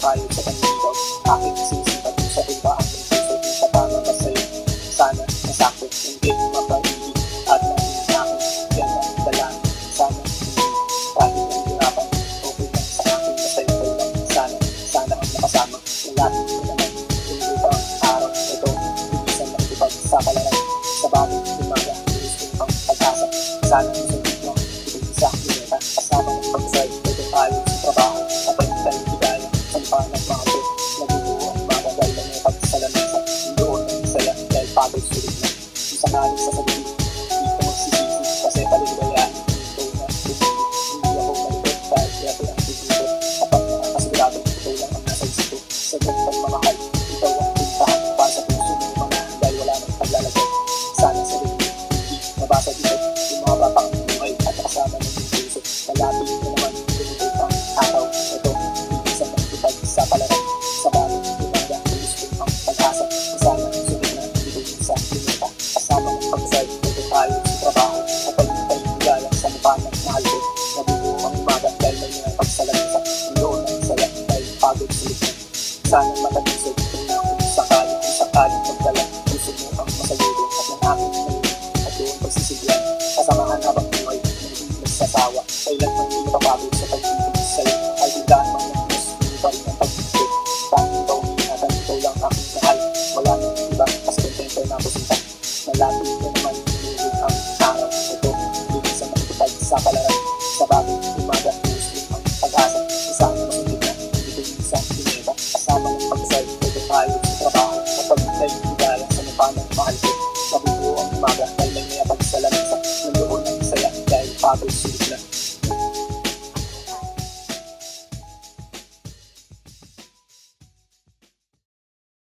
tayo sa paniligaw. Aking sisipat sa iba ang puso ng katama ka sa'yo. Sana nasakto yung game mapahili at nanging aking ganda ang dalaan. Sana hindi kahit ang hirapan, okay lang sa akin na sa'yo ko lang. Sana ang nakasama ng lahat mo naman. Yung upang araw ito, ibisan ng ipag sa palaran. Sa bagay umaga, gusto pang pag-asa. Sana ang sundin mo, ibig-isa pinita. Kasama ng pagsay, ito tayo sa trabaho. Kapag tayo higaya, sa lipanag maabot. Nagubuo ang magagal na may pagsalamisa. Yung doon ang saya, dahil pagod sulit na. Yung sakaling sasabihin, hindi ko magsisisi. Kasi paligayaan, ito na bumili. Hindi ako malibot, dahil grabe ang bibigod. Kapag nakakasigurado, ito lang ang nasa isip ko. Sa gantang mamahal, ikaw ang pintahan para sa puso mo mga dahil wala nang paglalagay. Sana sa rin, hindi nabasa dito yung mga batang buhay at nakasama ng puso. Malapit na naman lumutay pang araw. Ito, ibisan ng ipag sa palaran. Sa bagay umaga, gusto pang pag-asa. Sana sunod na ibig sa pinita. Kasama ng pagsay, ito tayo sa trabaho. Kapag tayo higaya sa mukha ng mahal ko. Nabubuo ang umaga dahil may mga pagsalamisa. Ang doon ang saya dahil pagod sulit na. Sana matatisod kung sakali magdala. Puso mo ang masayudo at ng aking malimit. At doon pagsisigyan, kasamahan habang buhay na hindi nagsasawa. Kailan man hindi mapapagod sa pag-ibig sa'yo. Ay biglaan mang nagmus, hindi pa rin ang pag-ibig. Tanging ikaw ingatan, ikaw lang aking mahal. Wala nang iba, kasi kontento na ako sinta. Malapit na naman, hinihig ang araw. Ito, ibisan ng ipag sa palaran. Sa bagay umaga, gusto ang pag-asa. Isang masundin na, ibig sa pinita. Kasama ng pagsay, ito tayo sa trabaho. Kapag tayo higaya sa mukha ng mahal ko. Nabubuo ang umaga dahil may pagsalamisa. Nandoon ang saya dahil pagod sulit na.